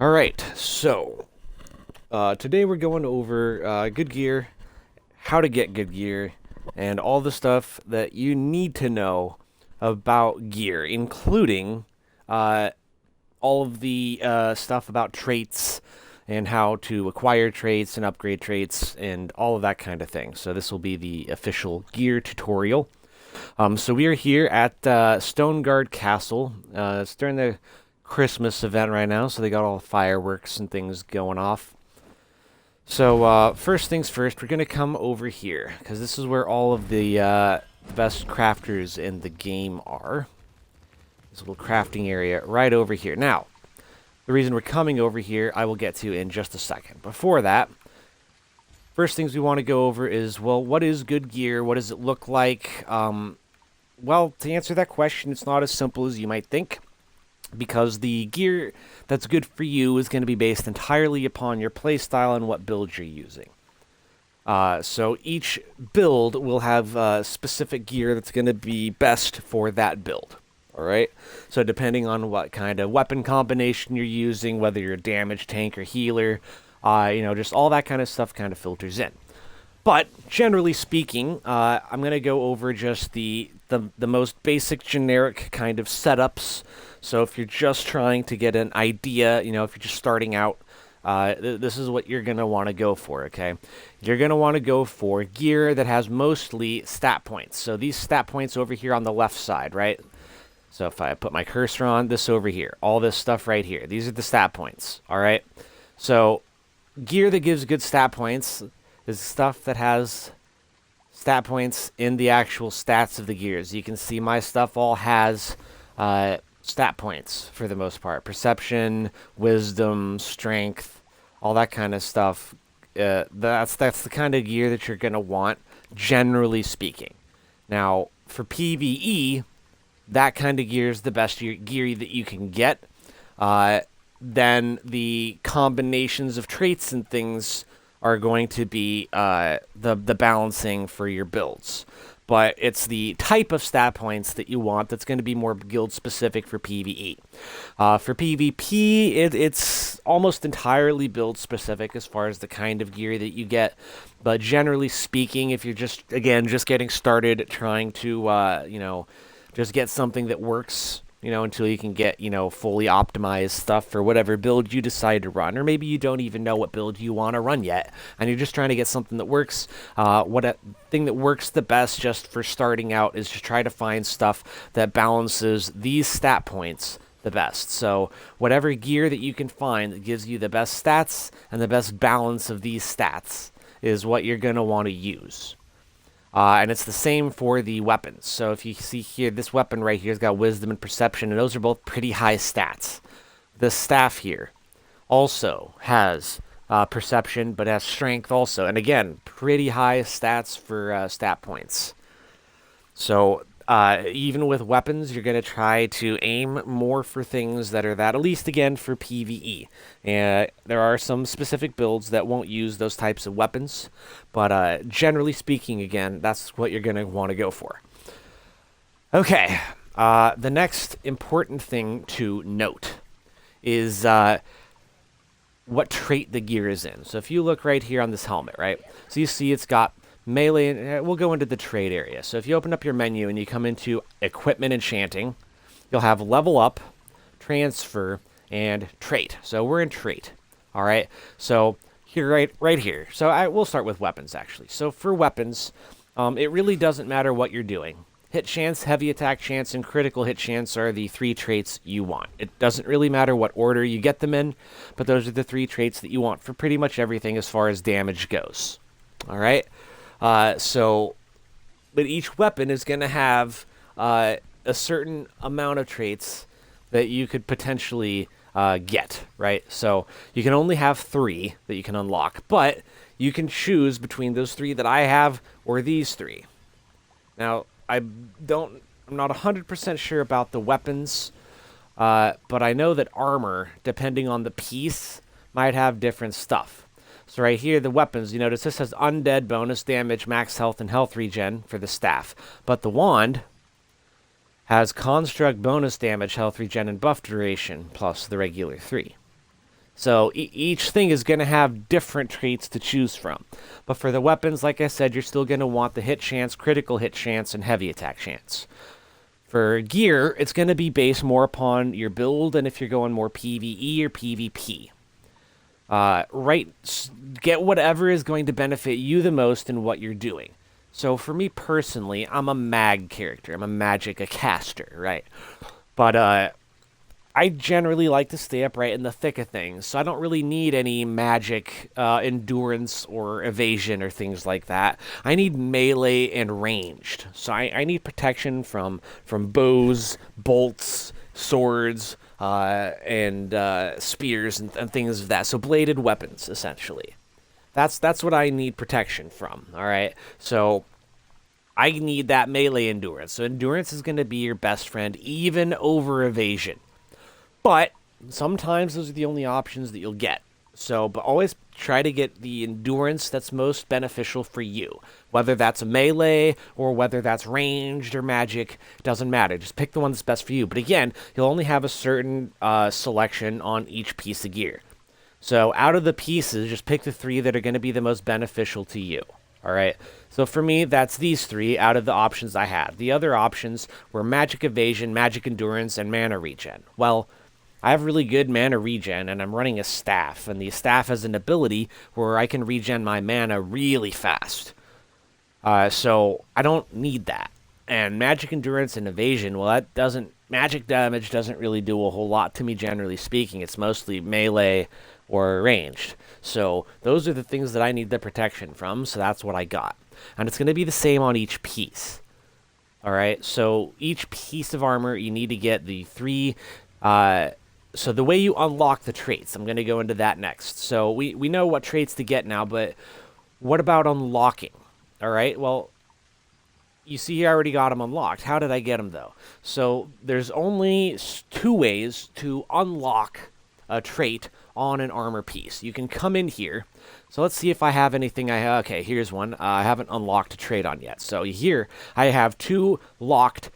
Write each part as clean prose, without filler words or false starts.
Alright, so today we're going over good gear, how to get good gear, and all the stuff that you need to know about gear, including all of the stuff about traits and how to acquire traits and upgrade traits and all of that kind of thing. So this will be the official gear tutorial. So we are here at Stoneguard Castle. It's during the Christmas event right now, so they got all the fireworks and things going off. So first things first, we're going to come over here, because this is where all of the best crafters in the game are. This little crafting area right over here. Now, the reason we're coming over here, I will get to in just a second. Before that, first things we want to go over is, well, what is good gear? What does it look like? Well, to answer that question, it's not as simple as you might think, because the gear that's good for you is going to be based entirely upon your playstyle and what build you're using. So each build will have specific gear that's going to be best for that build. Alright? So depending on what kind of weapon combination you're using, whether you're a damage tank or healer, just all that kind of stuff kind of filters in. But generally speaking, I'm going to go over just the most basic generic kind of setups. So if you're just trying to get an idea, if you're just starting out, this is what you're going to want to go for, okay? You're going to want to go for gear that has mostly stat points. So these stat points over here on the left side, right? So if I put my cursor on this over here, all this stuff right here, these are the stat points, all right? So gear that gives good stat points is stuff that has stat points in the actual stats of the gears. You can see my stuff all has stat points for the most part. Perception, wisdom, strength, all that kind of stuff. That's the kind of gear that you're going to want, generally speaking. Now, for PvE, that kind of gear is the best gear that you can get. Then the combinations of traits and things are going to be the balancing for your builds. But it's the type of stat points that you want that's going to be more guild-specific for PvE. For PvP, it's almost entirely build-specific as far as the kind of gear that you get. But generally speaking, if you're just getting started trying to, just get something that works, until you can get, fully optimized stuff for whatever build you decide to run. Or maybe you don't even know what build you want to run yet, and you're just trying to get something that works. Thing that works the best just for starting out is to try to find stuff that balances these stat points the best. So whatever gear that you can find that gives you the best stats and the best balance of these stats is what you're going to want to use. And it's the same for the weapons. So if you see here, this weapon right here has got wisdom and perception, and those are both pretty high stats. The staff here also has perception, but has strength also. And again, pretty high stats for stat points. So even with weapons, you're going to try to aim more for things that are that, at least again for PvE. And there are some specific builds that won't use those types of weapons, but generally speaking, again, that's what you're going to want to go for. Okay, the next important thing to note is what trait the gear is in. So if you look right here on this helmet, right? So you see it's got melee, and we'll go into the trade area. So if you open up your menu and you come into equipment enchanting, you'll have level up, transfer, and trait. So we're in trait. All right. So here, right here. So we'll start with weapons actually. So for weapons, it really doesn't matter what you're doing. Hit chance, heavy attack chance, and critical hit chance are the three traits you want. It doesn't really matter what order you get them in, but those are the three traits that you want for pretty much everything as far as damage goes. All right. But each weapon is going to have a certain amount of traits that you could potentially get, right? So you can only have 3 that you can unlock, but you can choose between those 3 that I have or these 3. Now, I'm not 100% sure about the weapons, but I know that armor, depending on the piece, might have different stuff. So right here, the weapons, you notice this has undead, bonus damage, max health, and health regen for the staff. But the wand has construct, bonus damage, health regen, and buff duration, plus the regular 3. So each thing is going to have different traits to choose from. But for the weapons, like I said, you're still going to want the hit chance, critical hit chance, and heavy attack chance. For gear, it's going to be based more upon your build and if you're going more PvE or PvP. Get whatever is going to benefit you the most in what you're doing. So for me personally, I'm a mag character. I'm a caster, right? But I generally like to stay up right in the thick of things, so I don't really need any magic endurance or evasion or things like that. I need melee and ranged, so I need protection from bows, bolts, swords, and spears and things of that. So bladed weapons, essentially. That's what I need protection from. All right, so I need that melee endurance. So endurance is going to be your best friend, even over evasion. But sometimes those are the only options that you'll get. So, but always try to get the endurance that's most beneficial for you. Whether that's a melee or whether that's ranged or magic, doesn't matter. Just pick the one that's best for you. But again, you'll only have a certain selection on each piece of gear. So out of the pieces, just pick the 3 that are going to be the most beneficial to you. All right. So for me, that's these 3 out of the options I had. The other options were magic evasion, magic endurance, and mana regen. Well, I have really good mana regen, and I'm running a staff, and the staff has an ability where I can regen my mana really fast. So I don't need that. And magic endurance and evasion, well, magic damage doesn't really do a whole lot to me, generally speaking. It's mostly melee or ranged. So those are the things that I need the protection from, so that's what I got. And it's going to be the same on each piece. All right, so each piece of armor, you need to get the 3... So the way you unlock the traits, I'm going to go into that next. So we know what traits to get now, but what about unlocking? All right, well, you see I already got them unlocked. How did I get them, though? So there's only 2 ways to unlock a trait on an armor piece. You can come in here. So let's see if I have anything. Okay, here's one. I haven't unlocked a trait on yet. So here I have 2 locked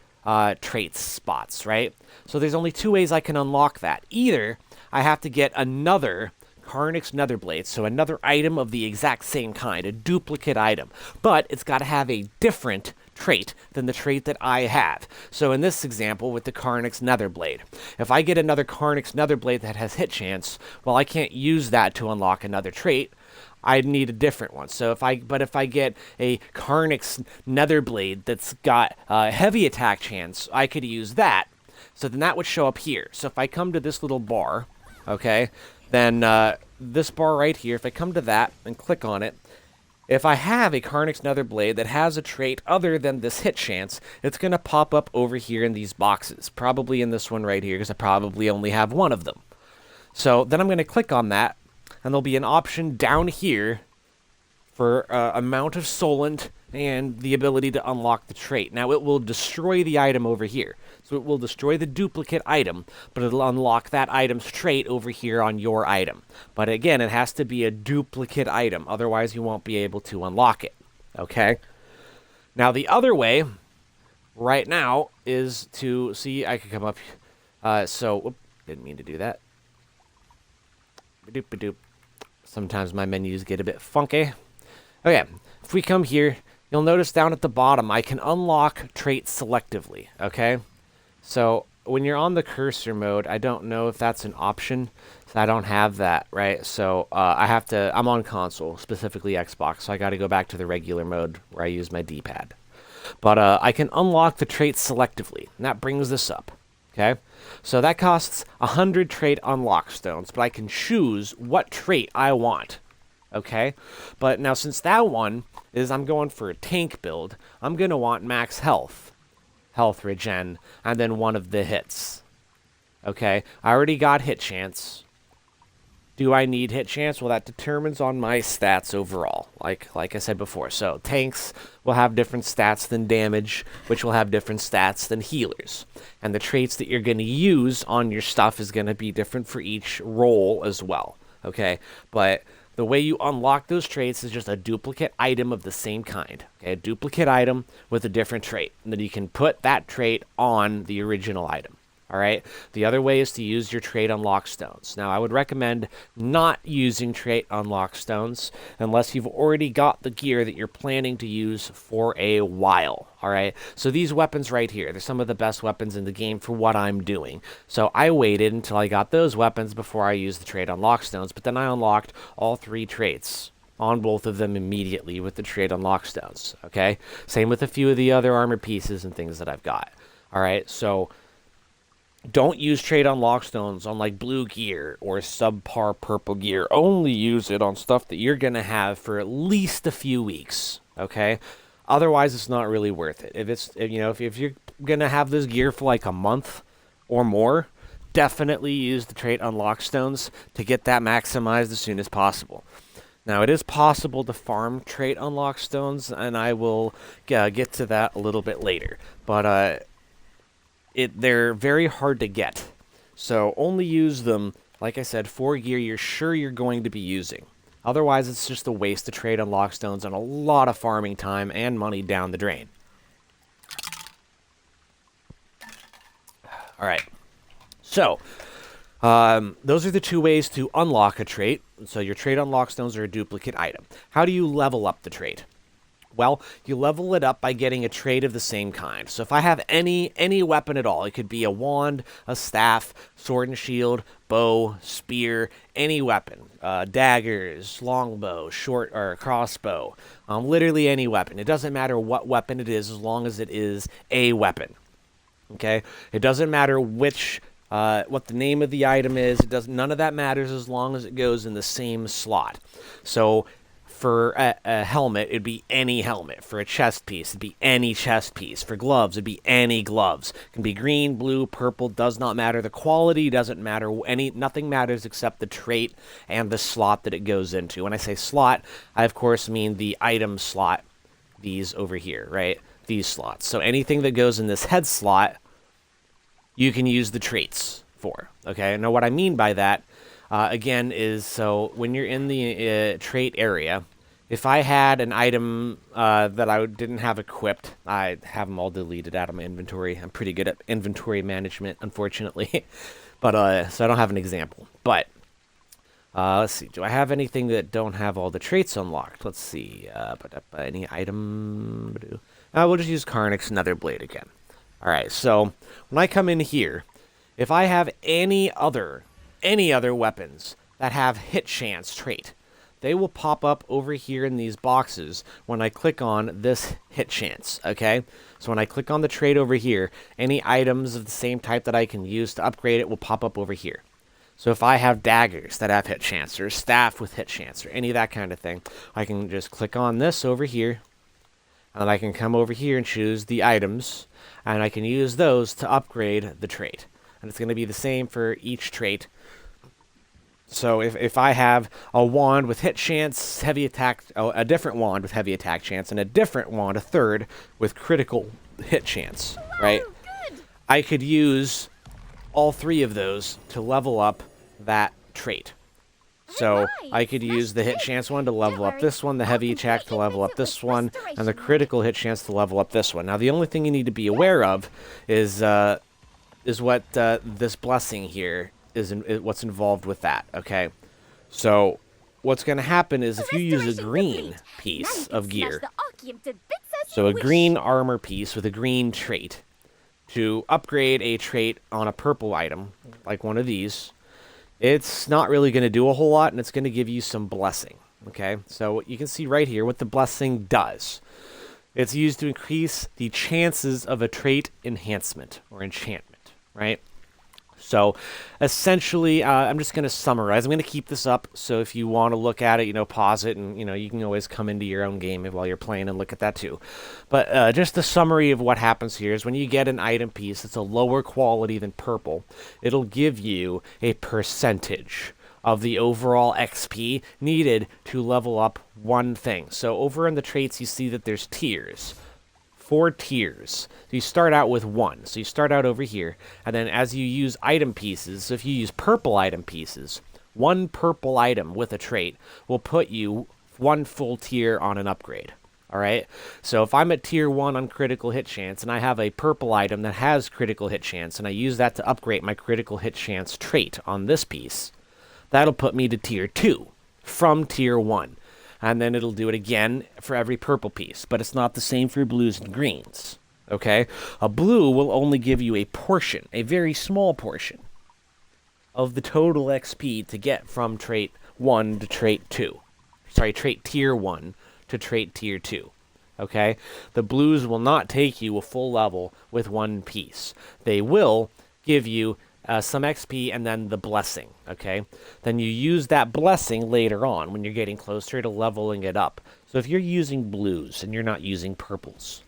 traits spots, right? So there's only 2 ways I can unlock that. Either I have to get another Karnix Netherblade, so another item of the exact same kind, a duplicate item, but it's got to have a different trait than the trait that I have. So in this example with the Karnix Netherblade, if I get another Karnix Netherblade that has hit chance, well, I can't use that to unlock another trait. I need a different one. So if I get a Karnix Netherblade that's got heavy attack chance, I could use that. So then that would show up here. So if I come to this little bar, okay, then this bar right here, if I come to that and click on it, if I have a Karnix Netherblade that has a trait other than this hit chance, it's going to pop up over here in these boxes. Probably in this one right here, because I probably only have one of them. So then I'm going to click on that, and there'll be an option down here for amount of Solant and the ability to unlock the trait. Now, it will destroy the item over here. So it will destroy the duplicate item, but it'll unlock that item's trait over here on your item. But again, it has to be a duplicate item. Otherwise, you won't be able to unlock it. Okay? Now, the other way right now is to see, I can come up. Didn't mean to do that. Ba-doop-ba-doop. Sometimes my menus get a bit funky. Okay, if we come here, you'll notice down at the bottom, I can unlock traits selectively, okay? So when you're on the cursor mode, I don't know if that's an option. So I don't have that, right? So I'm on console, specifically Xbox, so I got to go back to the regular mode where I use my D-pad. But I can unlock the traits selectively, and that brings this up, okay? So that costs 100 trait unlock stones, but I can choose what trait I want, okay? But now since that one is I'm going for a tank build, I'm going to want max health regen, and then one of the hits, okay? I already got hit chance. Do I need hit chance? Well, that determines on my stats overall, like I said before. So tanks will have different stats than damage, which will have different stats than healers. And the traits that you're going to use on your stuff is going to be different for each role as well, okay? But the way you unlock those traits is just a duplicate item of the same kind, okay? A duplicate item with a different trait. And then you can put that trait on the original item, All right. The other way is to use your trait unlock stones. Now, I would recommend not using trait unlock stones unless you've already got the gear that you're planning to use for a while. All right. So these weapons right here, they're some of the best weapons in the game for what I'm doing. So I waited until I got those weapons before I used the trait unlock stones, but then I unlocked all 3 traits on both of them immediately with the trait unlock stones. Okay. Same with a few of the other armor pieces and things that I've got. All right. So don't use trait unlock stones on like blue gear or subpar purple gear. Only use it on stuff that you're going to have for at least a few weeks, okay? Otherwise, it's not really worth it. If you're going to have this gear for like a month or more, definitely use the trait unlock stones to get that maximized as soon as possible. Now, it is possible to farm trait unlock stones, and I will get to that a little bit later. But they're very hard to get. So only use them, like I said, for gear you're sure you're going to be using. Otherwise, it's just a waste to trade unlock stones and a lot of farming time and money down the drain. All right. So, those are the 2 ways to unlock a trait. So your trait unlock stones are a duplicate item. How do you level up the trait? Well, you level it up by getting a trait of the same kind. So if I have any weapon at all, it could be a wand, a staff, sword and shield, bow, spear, any weapon, daggers, longbow, short or crossbow, literally any weapon. It doesn't matter what weapon it is as long as it is a weapon. Okay? It doesn't matter which what the name of the item is. None of that matters as long as it goes in the same slot. So for a helmet, it'd be any helmet. For a chest piece, it'd be any chest piece. For gloves, it'd be any gloves. It can be green, blue, purple, does not matter. The quality doesn't matter. Nothing matters except the trait and the slot that it goes into. When I say slot, I of course mean the item slot. These over here, right? These slots. So anything that goes in this head slot, you can use the traits for. Okay? Now what I mean by that, again, is so when you're in the trait area, if I had an item that I didn't have equipped, I have them all deleted out of my inventory. I'm pretty good at inventory management, unfortunately. But so I don't have an example. But let's see. Do I have anything that don't have all the traits unlocked? Let's see. Any item? We'll just use Karnak's Netherblade again. All right. So when I come in here, if I have any other weapons that have hit chance trait, they will pop up over here in these boxes when I click on this hit chance, okay? So when I click on the trait over here, any items of the same type that I can use to upgrade it will pop up over here. So if I have daggers that have hit chance, or staff with hit chance, or any of that kind of thing, I can just click on this over here, and I can come over here and choose the items, and I can use those to upgrade the trait. And it's going to be the same for each trait. So if I have a wand with hit chance, heavy attack, a different wand with heavy attack chance, and a different wand, a third, with critical hit chance, right? Good. I could use all 3 of those to level up that trait. So I could use the hit chance one to level up this one, the heavy attack to level up this one, and the critical hit chance to level up this one. Now the only thing you need to be aware of is what this blessing here is what's involved with that, okay? So what's going to happen is if you use a green piece of gear, so a green armor piece with a green trait, to upgrade a trait on a purple item, like one of these, it's not really going to do a whole lot, and it's going to give you some blessing, okay? So you can see right here what the blessing does. It's used to increase the chances of a trait enhancement or enchantment, right? So essentially, I'm just going to summarize. I'm going to keep this up, so if you want to look at it, pause it, and, you can always come into your own game while you're playing and look at that too. But just the summary of what happens here is when you get an item piece that's a lower quality than purple, it'll give you a percentage of the overall XP needed to level up one thing. So over in the traits, you see that there's tiers. 4 tiers. So you start out with 1. So you start out over here, and then as you use item pieces, so if you use purple item pieces, 1 purple item with a trait will put you 1 full tier on an upgrade. All right. So if I'm at tier 1 on critical hit chance and I have a purple item that has critical hit chance and I use that to upgrade my critical hit chance trait on this piece, that'll put me to tier 2 from tier 1. And then it'll do it again for every purple piece, but it's not the same for blues and greens. Okay? A blue will only give you a portion, a very small portion of the total XP to get from trait 1 to trait 2. Sorry, trait tier 1 to trait tier 2. Okay? The blues will not take you a full level with one piece. They will give you some XP and then the blessing, okay? Then you use that blessing later on when you're getting closer to leveling it up. So if you're using blues and you're not using purples,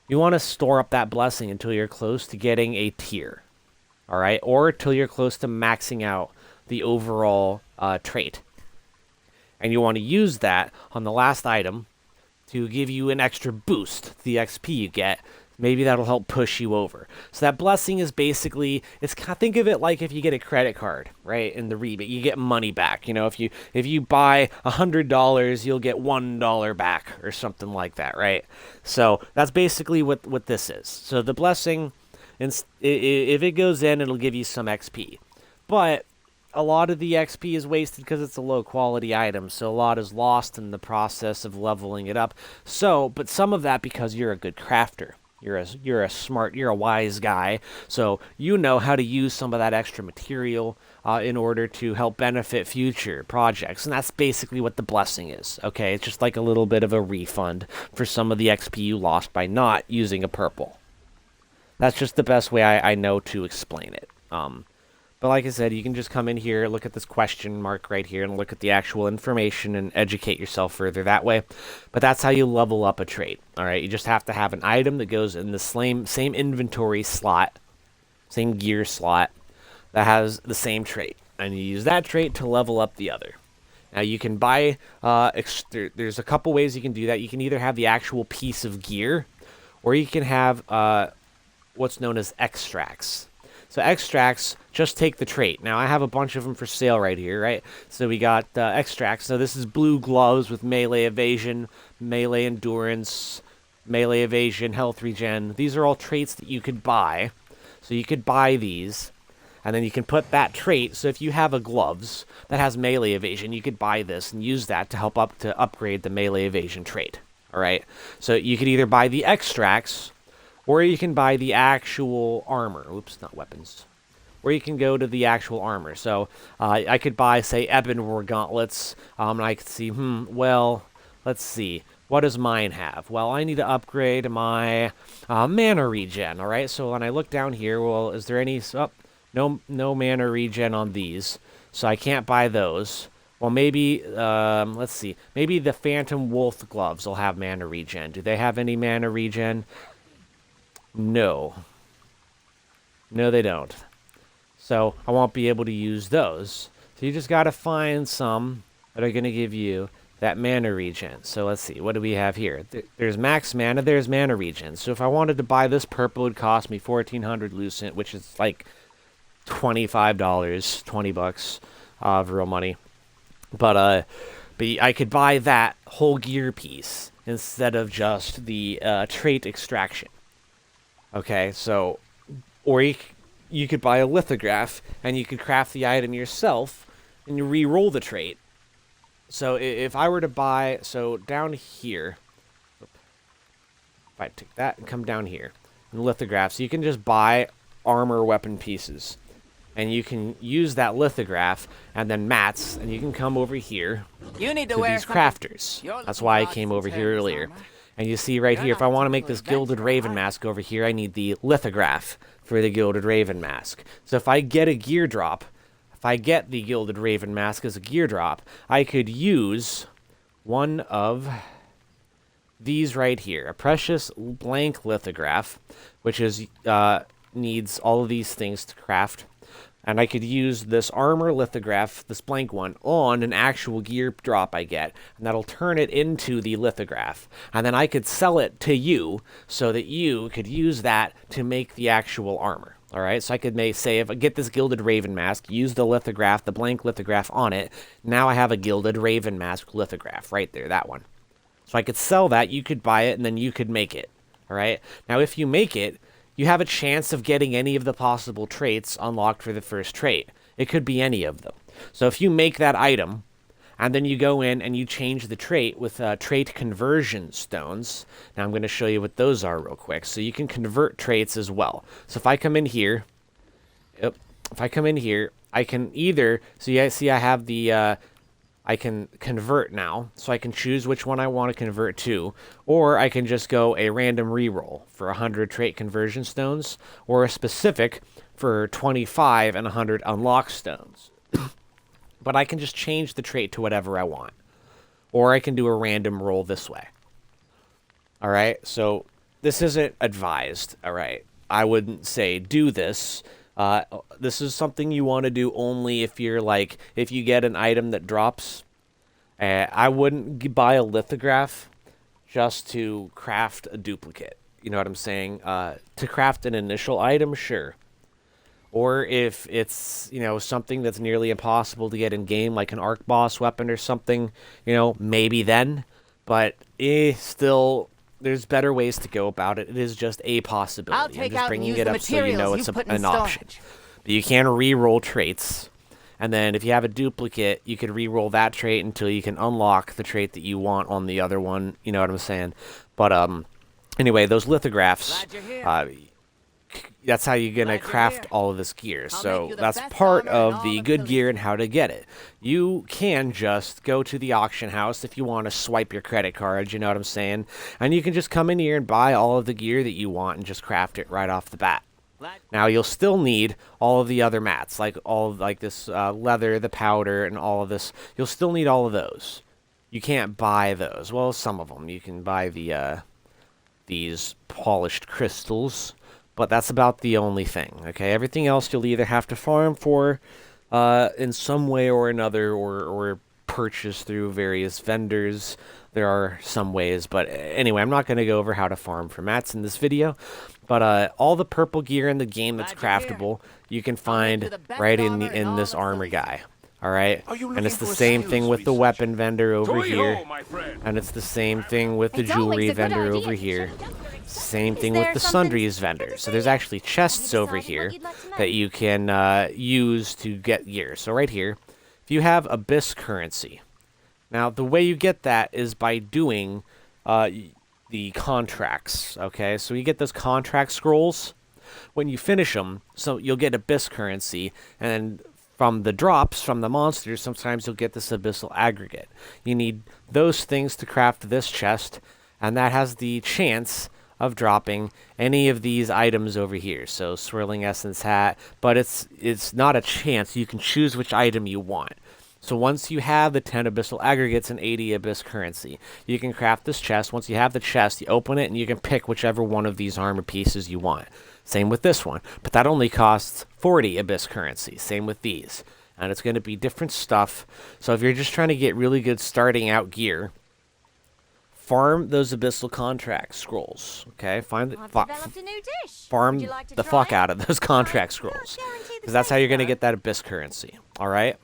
you want to store up that blessing until you're close to getting a tier, all right? Or until you're close to maxing out the overall trait. And you want to use that on the last item to give you an extra boost to the XP you get. Maybe that'll help push you over. So that blessing is basically, think of it like if you get a credit card, right? In the rebate, you get money back. You know, if you buy $100, you'll get $1 back or something like that, right? So that's basically what this is. So the blessing, if it goes in, it'll give you some XP. But a lot of the XP is wasted because it's a low quality item, so a lot is lost in the process of leveling it up. So, but some of that because you're a good crafter. You're a wise guy, so you know how to use some of that extra material in order to help benefit future projects, and that's basically what the blessing is, okay? It's just like a little bit of a refund for some of the XP you lost by not using a purple. That's just the best way I know to explain it. But like I said, you can just come in here, look at this question mark right here, and look at the actual information and educate yourself further that way. But that's how you level up a trait, all right? You just have to have an item that goes in the same inventory slot, same gear slot, that has the same trait. And you use that trait to level up the other. Now, you can buy, there's a couple ways you can do that. You can either have the actual piece of gear, or you can have what's known as extracts. So extracts just take the trait. Now, I have a bunch of them for sale right here, right? So we got extracts. So this is blue gloves with melee evasion, melee endurance, melee evasion, health regen. These are all traits that you could buy. So you could buy these, and then you can put that trait. So if you have a gloves that has melee evasion, you could buy this and use that to help upgrade the melee evasion trait. All right? So you could either buy the extracts, or you can buy the actual armor. Oops, not weapons. Or you can go to the actual armor. So I could buy, say, Ebon War gauntlets. And I could see, well, let's see. What does mine have? Well, I need to upgrade my mana regen, all right? So when I look down here, well, is there any... Oh, no mana regen on these. So I can't buy those. Well, maybe, let's see. Maybe the Phantom Wolf gloves will have mana regen. Do they have any mana regen? No. No, they don't. So I won't be able to use those. So you just got to find some that are going to give you that mana regen. So let's see. What do we have here? There's max mana. There's mana regen. So if I wanted to buy this purple, it would cost me 1,400 lucent, which is like $25, 20 bucks of real money. But I could buy that whole gear piece instead of just the trait extraction. Okay, so, or you could buy a lithograph, and you could craft the item yourself, and you re-roll the trait. So if I were to buy, so down here, if I take that and come down here, and lithographs, you can just buy armor weapon pieces. And you can use that lithograph, and then mats, and you can come over here You need to to wear these crafters. That's why I came over here earlier. And you see right here, if I want to make this Gilded Raven mask over here, I need the lithograph for the Gilded Raven mask. So if I get a gear drop, if I get the Gilded Raven mask as a gear drop, I could use one of these right here. A precious blank lithograph, which is needs all of these things to craft. And I could use this armor lithograph, this blank one, on an actual gear drop I get. And that'll turn it into the lithograph. And then I could sell it to you so that you could use that to make the actual armor. All right, so I could say if I get this Gilded Raven mask, use the lithograph, the blank lithograph on it. Now I have a Gilded Raven mask lithograph right there, that one. So I could sell that, you could buy it, and then you could make it. All right? Now, if you make it, you have a chance of getting any of the possible traits unlocked for the first trait. It could be any of them. So if you make that item, and then you go in and you change the trait with trait conversion stones. Now I'm going to show you what those are real quick. So you can convert traits as well. So if I come in here, I can either, so you see I have the, I can convert now. So I can choose which one I want to convert to. Or I can just go a random reroll for 100 trait conversion stones. Or a specific for 25 and 100 unlock stones. But I can just change the trait to whatever I want. Or I can do a random roll this way. Alright, so this isn't advised, alright? I wouldn't say do this. This is something you want to do only if you're like, if you get an item that drops. I wouldn't buy a lithograph just to craft a duplicate. You know what I'm saying? To craft an initial item, sure. Or if it's, you know, something that's nearly impossible to get in game, like an arc boss weapon or something, you know, maybe then. But still, there's better ways to go about it. It is just a possibility. I'm just bringing it up so you know it's an option. But you can re-roll traits. And then if you have a duplicate, you could re-roll that trait until you can unlock the trait that you want on the other one. You know what I'm saying? But anyway, those lithographs... that's how you're going to craft all of this gear. So that's part of the good gear and how to get it. You can just go to the auction house if you want to swipe your credit card, you know what I'm saying? And you can just come in here and buy all of the gear that you want and just craft it right off the bat. Now, you'll still need all of the other mats, like this leather, the powder, and all of this. You'll still need all of those. You can't buy those. Well, some of them. You can buy these polished crystals. But that's about the only thing, okay? Everything else you'll either have to farm for in some way or another or purchase through various vendors. There are some ways, but anyway, I'm not going to go over how to farm for mats in this video. But all the purple gear in the game that's craftable, you can find right in this armor guy. All right? And it's the same thing with the weapon vendor over here. And it's the same thing with the jewelry vendor over here. Same thing with the sundries vendor. So there's actually chests over here that you can use to get gear. So right here, if you have abyss currency. Now, the way you get that is by doing the contracts, okay? So you get those contract scrolls. When you finish them, so you'll get abyss currency, and from the drops from the monsters, sometimes you'll get this abyssal aggregate. You need those things to craft this chest, and that has the chance of dropping any of these items over here. So swirling essence hat, but it's not a chance. You can choose which item you want. So once you have the 10 abyssal aggregates and 80 abyss currency, you can craft this chest. Once you have the chest, you open it and you can pick whichever one of these armor pieces you want. Same with this one, but that only costs 40 abyss currency. Same with these. And it's going to be different stuff. So if you're just trying to get really good starting out gear, farm those abyssal contract scrolls. Okay, farm the fuck out of those contract scrolls, because that's how you're going to get that abyss currency. All right,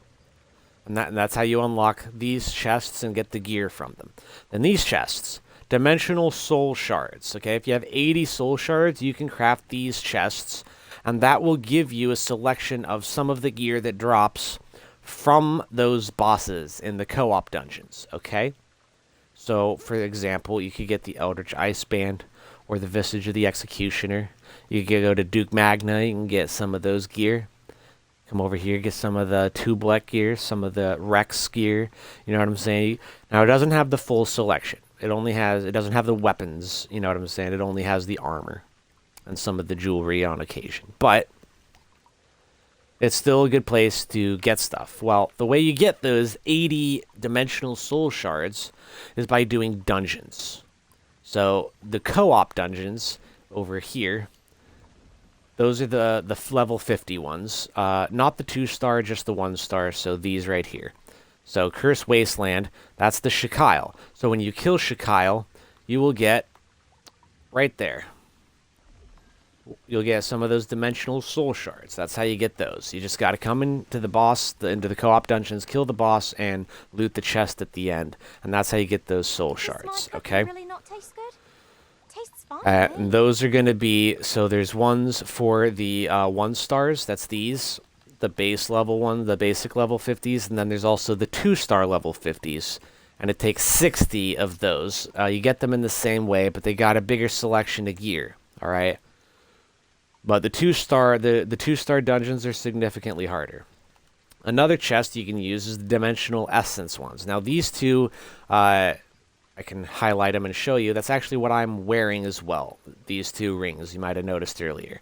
and that's how you unlock these chests and get the gear from them. Then these chests, dimensional soul shards. Okay, if you have 80 soul shards, you can craft these chests, and that will give you a selection of some of the gear that drops from those bosses in the co-op dungeons. Okay. So, for example, you could get the Eldritch Ice Band or the Visage of the Executioner. You could go to Duke Magna, you can get some of those gear. Come over here, get some of the Tublek gear, some of the Rex gear. You know what I'm saying? Now, it doesn't have the full selection. It doesn't have the weapons, you know what I'm saying? It only has the armor and some of the jewelry on occasion. But it's still a good place to get stuff. Well, the way you get those 80 dimensional soul shards is by doing dungeons. So the co-op dungeons over here, those are the level 50 ones. Not the 2-star, just the 1-star, so these right here. So Cursed Wasteland, that's the Shikyle. So when you kill Shikyle, you will get right there. you'll get some of those dimensional soul shards. That's how you get those. You just got to come into the boss, into the co-op dungeons, kill the boss, and loot the chest at the end. And that's how you get those soul shards, okay? Really not taste good? Tastes fine. And those are going to be, so there's ones for the 1 stars, that's these, the base level one, the basic level 50s, and then there's also the 2-star level 50s. And it takes 60 of those. You get them in the same way, but they got a bigger selection of gear, all right? But the 2-star the 2-star dungeons are significantly harder. Another chest you can use is the dimensional essence ones. Now these two, I can highlight them and show you. That's actually what I'm wearing as well. These 2 rings you might have noticed earlier.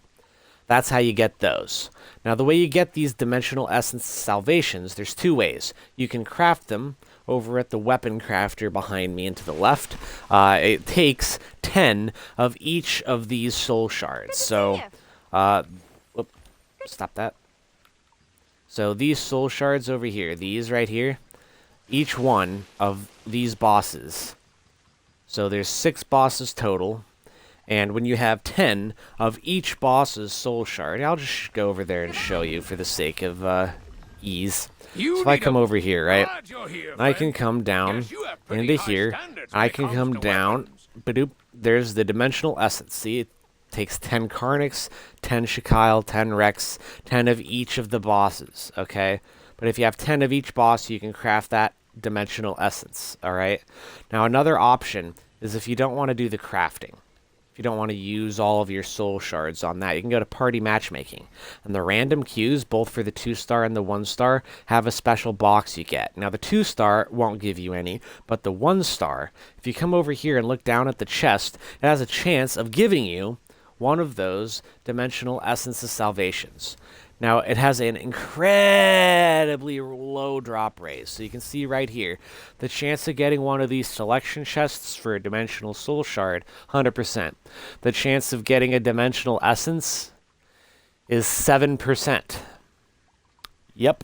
That's how you get those. Now the way you get these dimensional essence salvations, there's 2 ways. You can craft them over at the weapon crafter behind me and to the left. It takes 10 of each of these soul shards. So, stop that. So these soul shards over here, these right here, each one of these bosses. So there's 6 bosses total. And when you have 10 of each boss's soul shard, I'll just go over there and show you for the sake of ease. So if I come over here, right, I can come down into here. I can come down. Badoop, there's the dimensional essence. See, it takes 10 Carnix, 10 Shikyle, 10 Rex, 10 of each of the bosses, okay? But if you have 10 of each boss, you can craft that dimensional essence, all right? Now, another option is if you don't want to do the crafting. If you don't want to use all of your soul shards on that, you can go to party matchmaking. And the random queues, both for the 2-star and the 1-star, have a special box you get. Now, the 2-star won't give you any, but the 1-star, if you come over here and look down at the chest, it has a chance of giving you one of those dimensional essence of salvations. Now, it has an incredibly low drop rate. So you can see right here, the chance of getting one of these selection chests for a dimensional soul shard, 100%. The chance of getting a dimensional essence is 7%. Yep.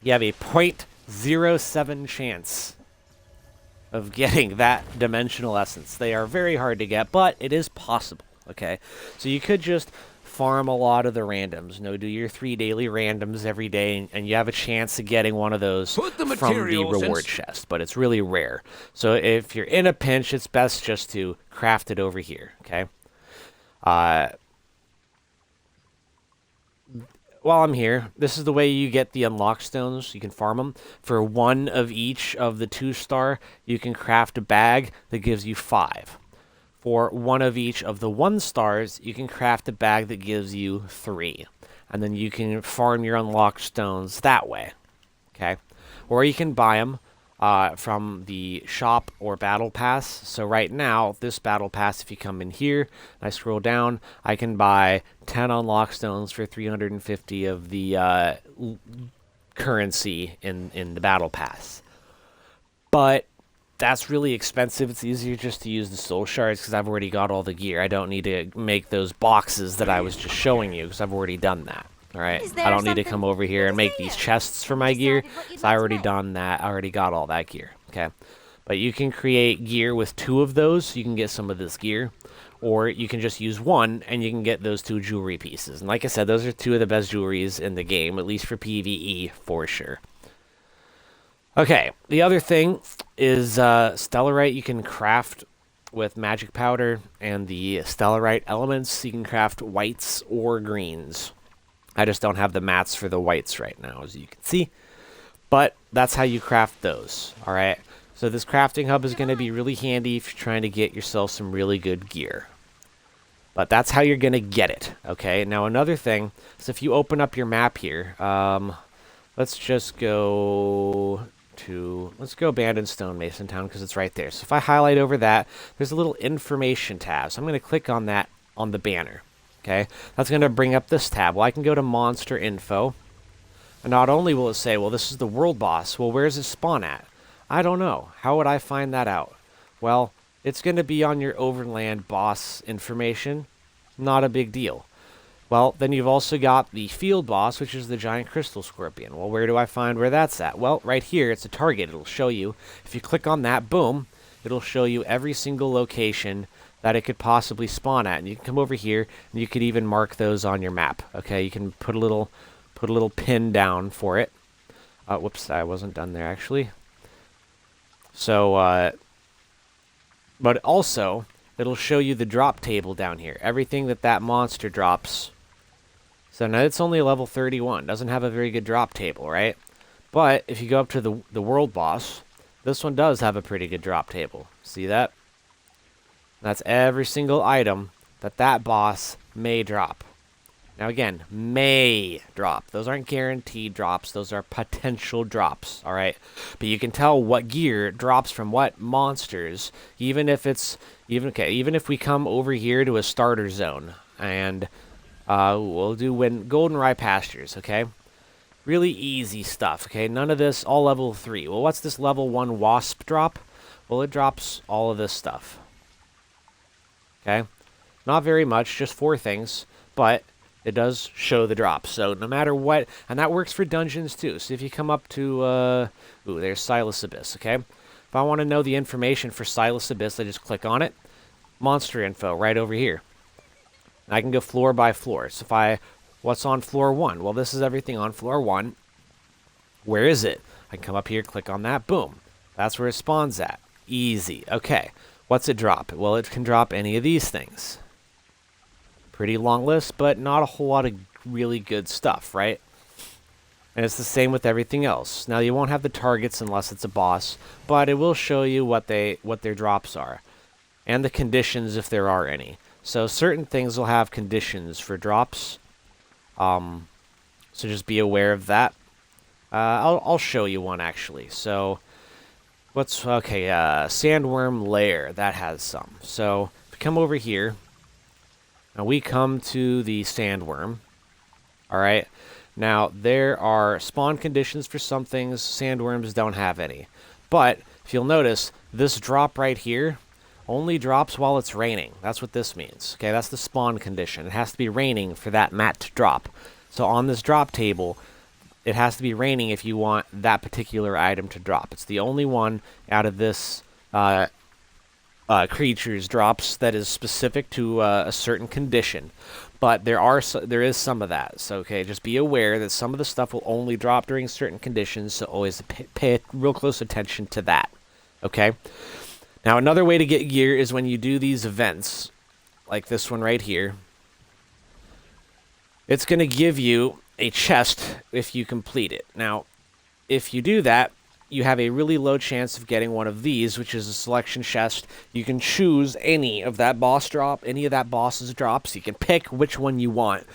You have a 0.07 chance of getting that dimensional essence. They are very hard to get, but it is possible, okay? So you could just farm a lot of the randoms. Do your 3 daily randoms every day, and you have a chance of getting one of those from the reward chest, but it's really rare. So if you're in a pinch, it's best just to craft it over here, okay? While I'm here, this is the way you get the unlock stones. You can farm them. For 1 of each of the 2-star, you can craft a bag that gives you 5. For 1 of each of the 1-stars, you can craft a bag that gives you 3. And then you can farm your unlocked stones that way. Okay? Or you can buy them from the shop or battle pass. So right now, this battle pass, if you come in here, and I scroll down, I can buy 10 unlock stones for 350 of the currency in the battle pass. But that's really expensive. It's easier just to use the soul shards because I've already got all the gear. I don't need to make those boxes that I was just showing you because I've already done that. All right, I don't need to come over here and make these chests for my gear. So I already done that. I already got all that gear. Okay, but you can create gear with 2 of those. So you can get some of this gear, or you can just use 1 and you can get those 2 jewelry pieces. And like I said, those are 2 of the best jewelries in the game, at least for PvE for sure. Okay, the other thing is stellarite you can craft with magic powder, and the stellarite elements you can craft whites or greens. I just don't have the mats for the whites right now, as you can see. But that's how you craft those, all right? So this crafting hub is going to be really handy if you're trying to get yourself some really good gear. But that's how you're going to get it, okay? Now, another thing is if you open up your map here, let's just go to, let's go Abandoned Stonemason Town because it's right there. So if I highlight over that, there's a little information tab. So I'm going to click on that on the banner. Okay, that's going to bring up this tab. Well, I can go to Monster Info, and not only will it say, well, this is the world boss. Well, where's it spawn at? I don't know. How would I find that out? Well, it's going to be on your Overland boss information. Not a big deal. Well, then you've also got the field boss, which is the giant crystal scorpion. Well, where do I find where that's at? Well, right here, it's a target. It'll show you. If you click on that, boom, it'll show you every single location that it could possibly spawn at. And you can come over here and you could even mark those on your map. Okay, you can put a little pin down for it. Whoops, I wasn't done there actually. So, but also it'll show you the drop table down here. Everything that monster drops. So now it's only level 31. Doesn't have a very good drop table, right? But if you go up to the world boss, this one does have a pretty good drop table. See that? That's every single item that boss may drop. Now again, may drop. Those aren't guaranteed drops. Those are potential drops, all right? But you can tell what gear drops from what monsters, even if we come over here to a starter zone and we'll do Golden Rye Pastures, okay? Really easy stuff, okay? None of this, all level 3. Well, what's this level 1 wasp drop? Well, it drops all of this stuff. Okay? Not very much, just 4 things, but it does show the drops. So no matter what, and that works for dungeons too. So if you come up to, there's Silas Abyss, okay? If I want to know the information for Silas Abyss, I just click on it. Monster info right over here. I can go floor by floor. So what's on floor 1? Well, this is everything on floor 1. Where is it? I can come up here, click on that, boom. That's where it spawns at. Easy. Okay. What's it drop? Well, it can drop any of these things. Pretty long list, but not a whole lot of really good stuff, right? And it's the same with everything else. Now, you won't have the targets unless it's a boss, but it will show you what their drops are. And the conditions if there are any. So certain things will have conditions for drops. So just be aware of that. I'll show you one actually. So Sandworm Lair, that has some. So if we come over here, and we come to the Sandworm. All right. Now there are spawn conditions for some things. Sandworms don't have any. But if you'll notice, this drop right here only drops while it's raining. That's what this means. Okay, that's the spawn condition. It has to be raining for that mat to drop. So on this drop table, it has to be raining if you want that particular item to drop. It's the only one out of this creature's drops that is specific to a certain condition. But there is some of that. So okay, just be aware that some of the stuff will only drop during certain conditions. So always pay real close attention to that. Okay. Now, another way to get gear is when you do these events, like this one right here. It's going to give you a chest if you complete it. Now, if you do that, you have a really low chance of getting one of these, which is a selection chest. You can choose any of that boss's drops. You can pick which one you want,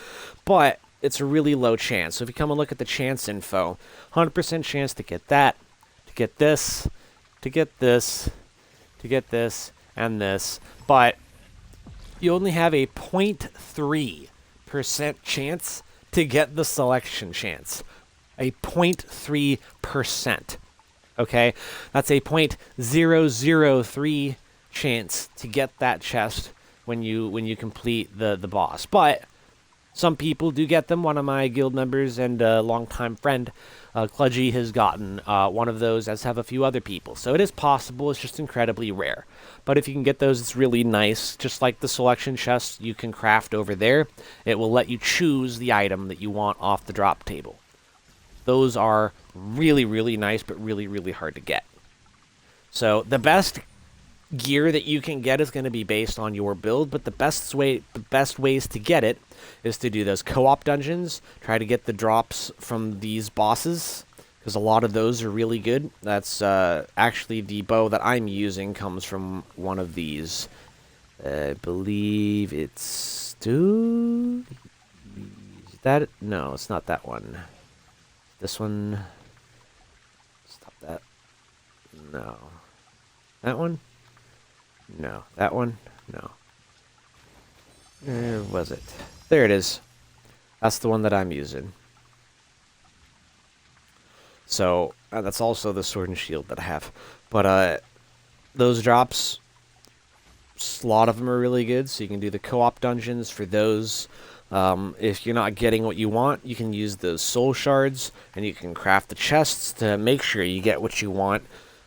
but it's a really low chance. So if you come and look at the chance info, 100% chance to get that, to get this, to get this, to get this, and this, but you only have a 0.3% chance to get the selection chance. A 0.3%. Okay? That's a 0.003 chance to get that chest when you complete the boss. But some people do get them. One of my guild members and a longtime friend, Kludgy, has gotten one of those, as have a few other people. So it is possible. It's just incredibly rare. But if you can get those, it's really nice. Just like the selection chest you can craft over there, it will let you choose the item that you want off the drop table. Those are really, really nice, but really, really hard to get. So the best gear that you can get is going to be based on your build, but the best ways to get it is to do those co-op dungeons. Try to get the drops from these bosses, because a lot of those are really good. That's actually the bow that I'm using comes from one of these. I believe it's no, it's not that one. This one. Stop that. No. That one? No. That one? No. Where was it? There it is. That's the one that I'm using. So, that's also the sword and shield that I have. But, those drops, a lot of them are really good, so you can do the co-op dungeons for those. If you're not getting what you want, you can use those soul shards, and you can craft the chests to make sure you get what you want.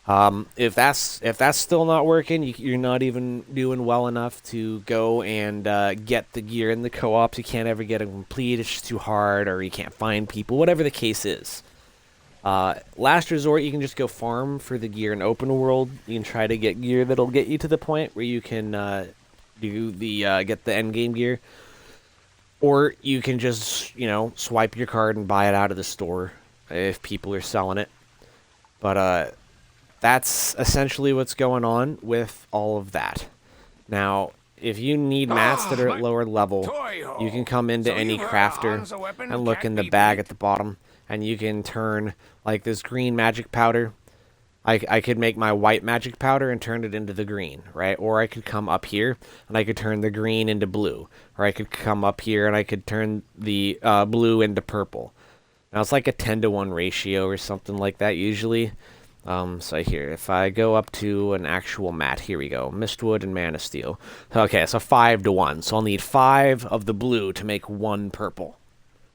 If that's still not working, you're not even doing well enough to go and get the gear in the co-ops. You can't ever get them complete. It's just too hard, or you can't find people. Whatever the case is. Last resort, you can just go farm for the gear in open world. You can try to get gear that'll get you to the point where you can do the get the end game gear, or you can just swipe your card and buy it out of the store if people are selling it. But that's essentially what's going on with all of that. Now, if you need mats that are at lower level, you can come into any crafter and look in the bag at the bottom, and you can turn like this green magic powder. I could make my white magic powder and turn it into the green, right? Or I could come up here and I could turn the green into blue. Or I could come up here and I could turn the blue into purple. Now it's like a 10-to-1 ratio or something like that usually. So here, if I go up to an actual mat, here we go, Mistwood and Mana Steel. Okay, so 5-to-1. So I'll need 5 of the blue to make 1 purple.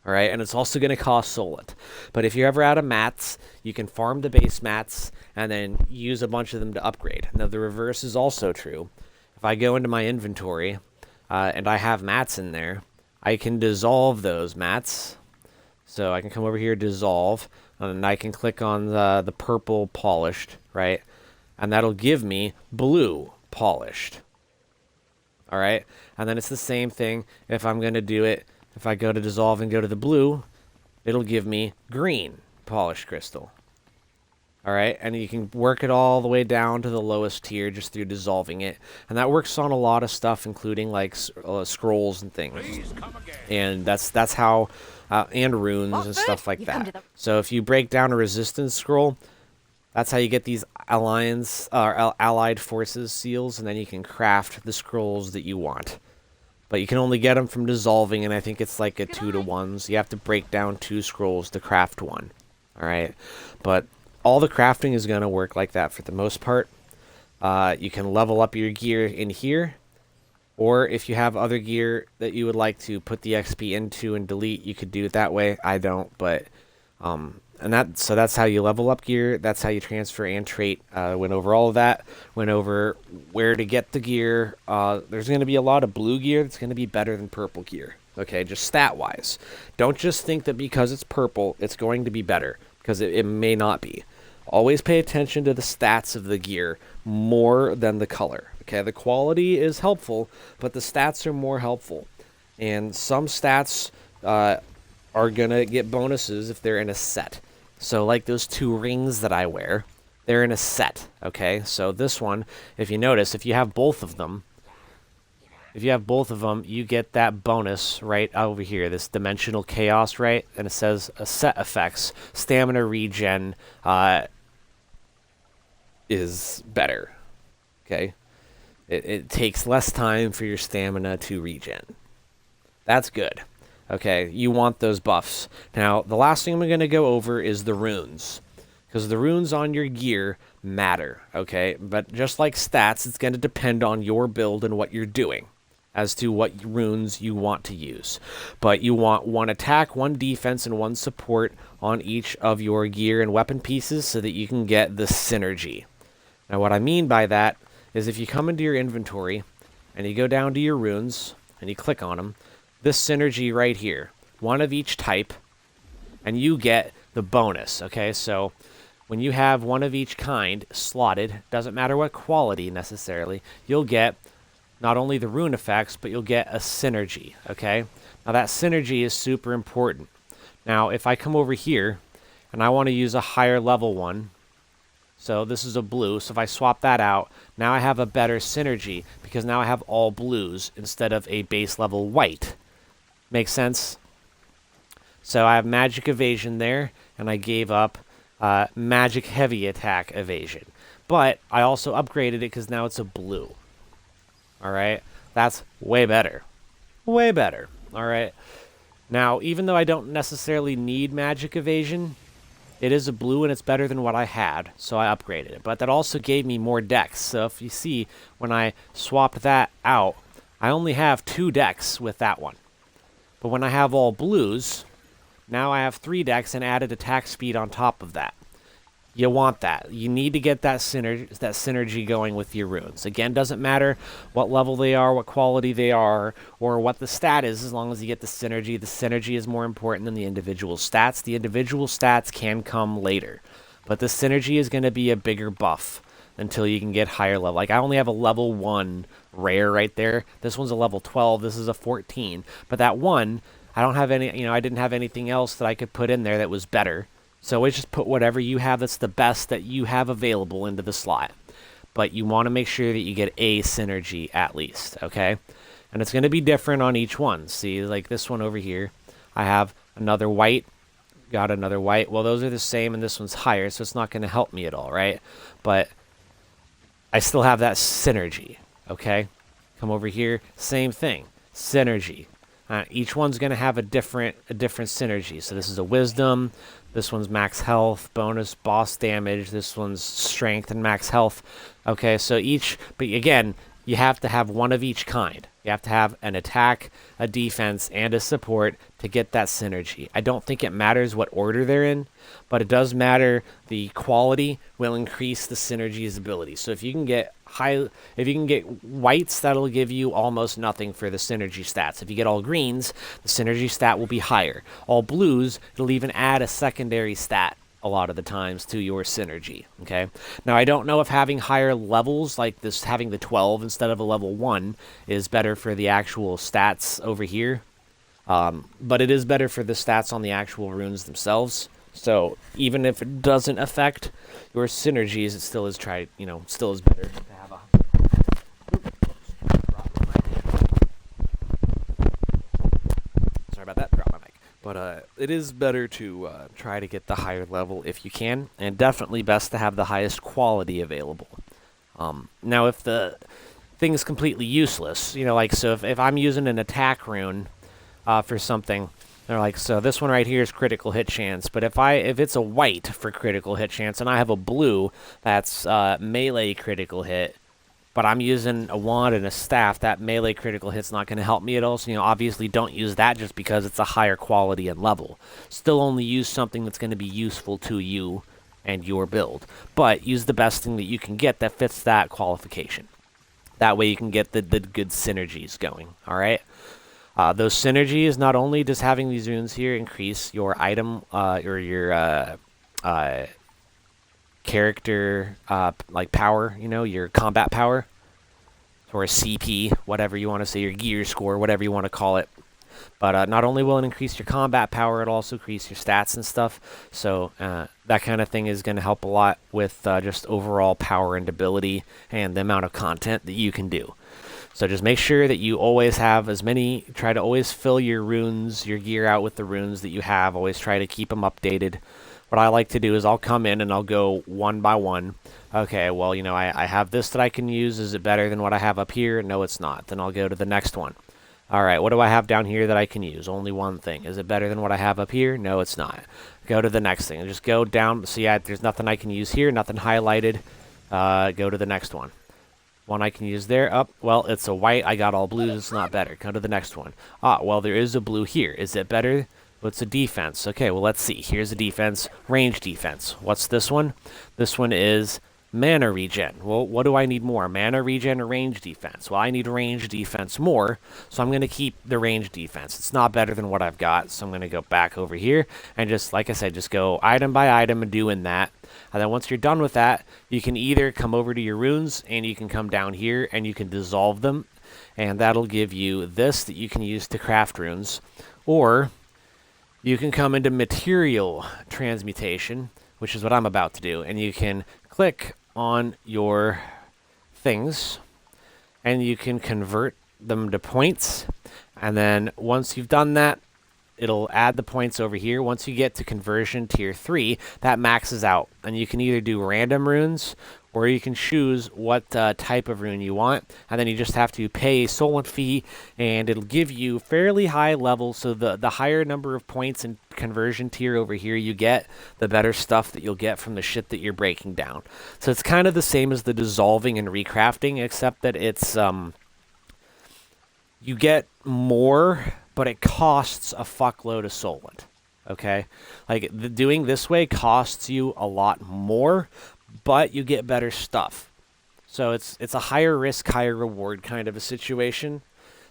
All right, and it's also going to cost Solit. But if you're ever out of mats, you can farm the base mats and then use a bunch of them to upgrade. Now, the reverse is also true. If I go into my inventory and I have mats in there, I can dissolve those mats. So I can come over here, dissolve, and I can click on the purple polished, right? And that'll give me blue polished. All right, and then it's the same thing if I'm going to do it. If I go to dissolve and go to the blue, it'll give me green polished crystal. All right, and you can work it all the way down to the lowest tier just through dissolving it. And that works on a lot of stuff, including like scrolls and things. And that's how, and runes and stuff like that. So if you break down a resistance scroll, that's how you get these alliance or allied forces seals, and then you can craft the scrolls that you want. But you can only get them from dissolving, and I think it's like a 2-to-1. So you have to break down 2 scrolls to craft one. Alright? But all the crafting is going to work like that for the most part. You can level up your gear in here. Or if you have other gear that you would like to put the XP into and delete, you could do it that way. I don't, but... So that's how you level up gear. That's how you transfer and trait. Went over all of that. Went over where to get the gear. There's going to be a lot of blue gear that's going to be better than purple gear. Okay, just stat-wise. Don't just think that because it's purple, it's going to be better, because it may not be. Always pay attention to the stats of the gear more than the color. Okay, the quality is helpful, but the stats are more helpful. And some stats are going to get bonuses if they're in a set. So like those 2 rings that I wear, they're in a set, okay? So this one, if you notice, if you have both of them, you get that bonus right over here, this dimensional chaos, right? And it says set effects, stamina regen is better, okay? It takes less time for your stamina to regen. That's good. Okay, you want those buffs. Now, the last thing I'm going to go over is the runes. Because the runes on your gear matter, okay? But just like stats, it's going to depend on your build and what you're doing as to what runes you want to use. But you want 1 attack, 1 defense, and 1 support on each of your gear and weapon pieces so that you can get the synergy. Now, what I mean by that is if you come into your inventory and you go down to your runes and you click on them, this synergy right here, 1 of each type, and you get the bonus, okay? So when you have 1 of each kind slotted, doesn't matter what quality necessarily, you'll get not only the rune effects, but you'll get a synergy, okay? Now that synergy is super important. Now if I come over here and I want to use a higher level one, so this is a blue, so if I swap that out, now I have a better synergy because now I have all blues instead of a base level white. Makes sense? So I have magic evasion there, and I gave up magic heavy attack evasion. But I also upgraded it because now it's a blue. Alright? That's way better. Way better. Alright? Now, even though I don't necessarily need magic evasion, it is a blue and it's better than what I had, so I upgraded it. But that also gave me more decks. So if you see, when I swapped that out, I only have 2 decks with that one. But when I have all blues, now I have 3 decks and added attack speed on top of that. You want that. You need to get that synergy going with your runes. Again, doesn't matter what level they are, what quality they are, or what the stat is, as long as you get the synergy. The synergy is more important than the individual stats. The individual stats can come later, but the synergy is going to be a bigger buff until you can get higher level. Like, I only have a level 1 rare right there. This one's a level 12. This is a 14. But that one, I don't have any, I didn't have anything else that I could put in there that was better. So always just put whatever you have that's the best that you have available into the slot. But you want to make sure that you get a synergy at least, okay? And it's going to be different on each one. See, like this one over here, I have another white, got another white. Well, those are the same, and this one's higher, so it's not going to help me at all, right? But I still have that synergy, okay? Come over here, same thing, synergy. Each one's going to have a different synergy. So this is a wisdom, this one's max health, bonus boss damage, this one's strength and max health. Okay, so but again, you have to have one of each kind. You have to have an attack, a defense, and a support to get that synergy. I don't think it matters what order they're in, but it does matter. The quality will increase the synergy's ability. So if you can get whites, that'll give you almost nothing for the synergy stats. If you get all greens, the synergy stat will be higher. All blues, it'll even add a secondary stat a lot of the times to your synergy, okay? Now, I don't know if having higher levels, like this, having the 12 instead of a level 1, is better for the actual stats over here. But it is better for the stats on the actual runes themselves. So even if it doesn't affect your synergies, it still is still is better to have a... Sorry about that, drop my mic. But it is better to try to get the higher level if you can, and definitely best to have the highest quality available. Now, if the thing's completely useless, so if I'm using an attack rune for something, they're like, so this one right here is critical hit chance, but if it's a white for critical hit chance, and I have a blue that's melee critical hit, but I'm using a wand and a staff, that melee critical hit's not going to help me at all. So, obviously don't use that just because it's a higher quality and level. Still only use something that's going to be useful to you and your build. But use the best thing that you can get that fits that qualification. That way you can get the good synergies going, all right? Those synergies, not only does having these runes here increase your item or your character like power, your combat power, or a CP, whatever you want to say, your gear score, whatever you want to call it. But not only will it increase your combat power, it'll also increase your stats and stuff. So that kind of thing is going to help a lot with just overall power and ability and the amount of content that you can do. So just make sure that you always have try to always fill your runes, your gear out with the runes that you have. Always try to keep them updated. What I like to do is I'll come in and I'll go one by one. Okay, well, I have this that I can use. Is it better than what I have up here? No, it's not. Then I'll go to the next one. All right, what do I have down here that I can use? Only one thing. Is it better than what I have up here? No, it's not. Go to the next thing. Just go down. See, there's nothing I can use here, nothing highlighted. Go to the next one. One I can use there. Oh, well, it's a white. I got all blues. It's not better. Go to the next one. Well, there is a blue here. Is it better? What's a defense? Okay, well, let's see. Here's a defense. Range defense. What's this one? This one is mana regen. Well, what do I need more? Mana regen or range defense? Well, I need range defense more, so I'm going to keep the range defense. It's not better than what I've got, so I'm going to go back over here and just, like I said, just go item by item and doing that. And then once you're done with that, you can either come over to your runes and you can come down here and you can dissolve them, and that'll give you this that you can use to craft runes. Or you can come into material transmutation, which is what I'm about to do, and you can click on your things and you can convert them to points. And then once you've done that, it'll add the points over here. Once you get to conversion tier 3, that maxes out, and you can either do random runes or you can choose what type of rune you want, and then you just have to pay a soul fee, and it'll give you fairly high levels. So the higher number of points in conversion tier over here you get, the better stuff that you'll get from the shit that you're breaking down. So it's kind of the same as the dissolving and recrafting, except that it's you get more, but it costs a fuckload of solent. okay? Like, doing this way costs you a lot more, but you get better stuff. So it's a higher risk, higher reward kind of a situation.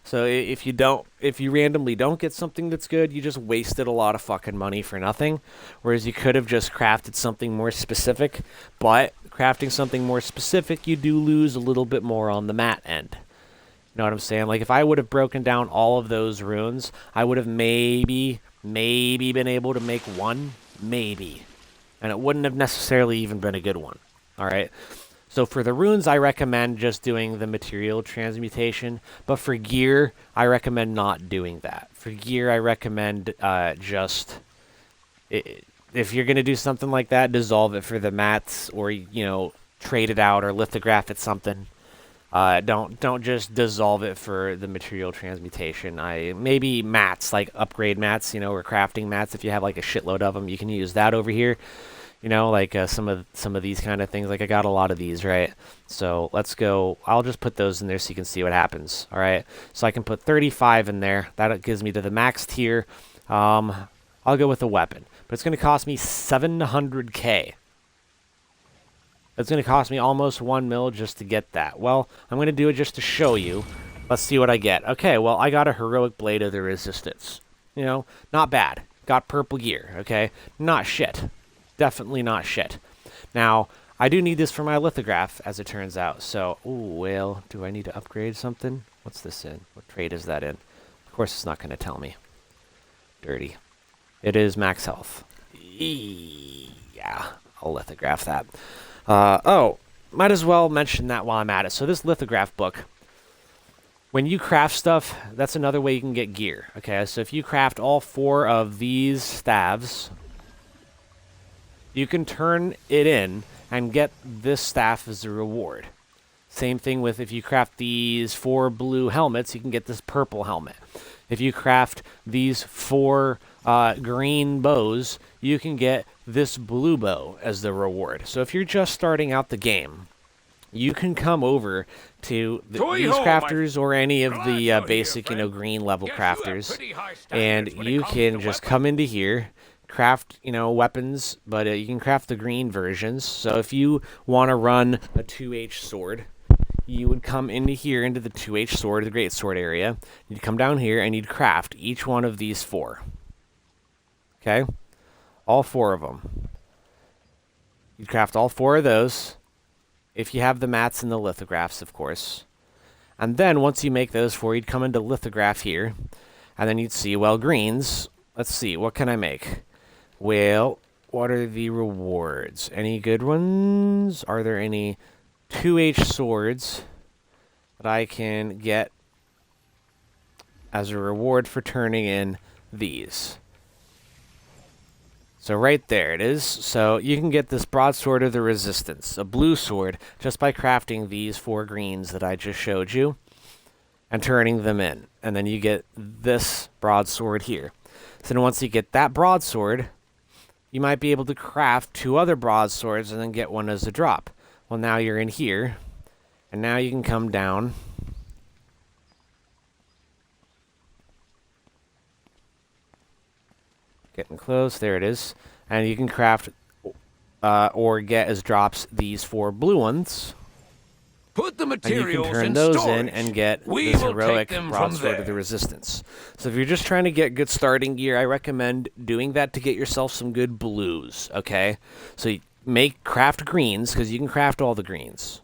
So if you randomly don't get something that's good, you just wasted a lot of fucking money for nothing. Whereas you could have just crafted something more specific, but crafting something more specific, you do lose a little bit more on the mat end. You know what I'm saying? Like, if I would have broken down all of those runes, I would have maybe been able to make one, maybe. And it wouldn't have necessarily even been a good one. All right? So for the runes, I recommend just doing the material transmutation. But for gear, I recommend not doing that. For gear, I recommend if you're going to do something like that, dissolve it for the mats, or, you know, trade it out or lithograph it something. Don't just dissolve it for the material transmutation. Maybe mats, like upgrade mats, you know, or crafting mats. If you have like a shitload of them, you can use that over here. You know, like some of these kind of things. Like, I got a lot of these, right? So let's go. I'll just put those in there so you can see what happens. All right. So I can put 35 in there. That gives me to the max tier. I'll go with a weapon, but it's going to cost me 700k. It's going to cost me almost 1 mil just to get that. Well, I'm going to do it just to show you. Let's see what I get. Okay, well, I got a heroic blade of the resistance. You know, not bad. Got purple gear. Okay, not shit. Definitely not shit. Now, I do need this for my lithograph, as it turns out. So, ooh, well, do I need to upgrade something? What's this in? What trade is that in? Of course, it's not going to tell me. Dirty. It is max health. Yeah, I'll lithograph that. Oh, might as well mention that while I'm at it. So this lithograph book, when you craft stuff, that's another way you can get gear. Okay, so if you craft all 4 of these staves, you can turn it in and get this staff as a reward. Same thing with if you craft these 4 blue helmets, you can get this purple helmet. If you craft these 4 green bows, you can get this blue bow as the reward. So if you're just starting out the game, you can come over to these crafters or any of the basic, you know, green level crafters, and you can just come into here, craft, you know, weapons, but you can craft the green versions. So if you want to run a 2H sword, you would come into here, into the 2H sword, the great sword area. You'd come down here and you'd craft each one of these 4. Okay? All 4 of them. You'd craft all 4 of those, if you have the mats and the lithographs, of course. And then once you make those 4, you'd come into lithograph here, and then you'd see, well, greens. Let's see, what can I make? Well, what are the rewards? Any good ones? Are there any 2H swords that I can get as a reward for turning in these? So right there it is. So you can get this broadsword of the resistance, a blue sword, just by crafting these 4 greens that I just showed you and turning them in. And then you get this broadsword here. So then once you get that broadsword, you might be able to craft 2 other broadswords and then get one as a drop. Well, now you're in here, and now you can come down. Getting close, there it is. And you can craft or get as drops these 4 blue ones. Put the And materials you can turn in those storage. in and get We this will heroic take them from broadsword there. of the resistance. So if you're just trying to get good starting gear, I recommend doing that to get yourself some good blues, okay? So you craft greens, because you can craft all the greens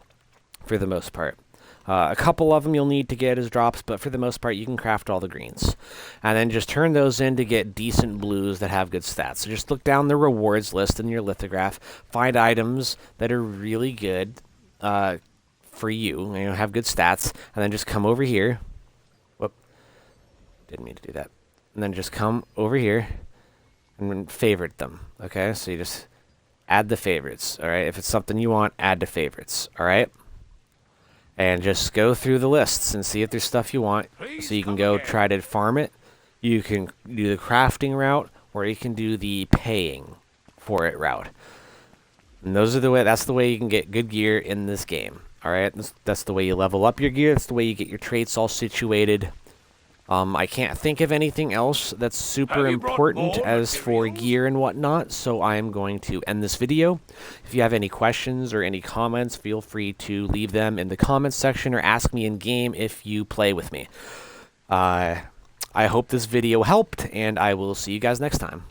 for the most part. A couple of them you'll need to get as drops, but for the most part, you can craft all the greens. And then just turn those in to get decent blues that have good stats. So just look down the rewards list in your lithograph, find items that are really good for you, have good stats, and then just come over here. Whoop. Didn't mean to do that. And then just come over here and favorite them, okay? So you just add the favorites, all right? If it's something you want, add to favorites, all right? And just go through the lists and see if there's stuff you want. So you can go try to farm it. You can do the crafting route, or you can do the paying for it route. And that's the way you can get good gear in this game. All right, that's the way you level up your gear. That's the way you get your traits all situated. I can't think of anything else that's super important as for gear and whatnot, so I am going to end this video. If you have any questions or any comments, feel free to leave them in the comments section or ask me in-game if you play with me. I hope this video helped, and I will see you guys next time.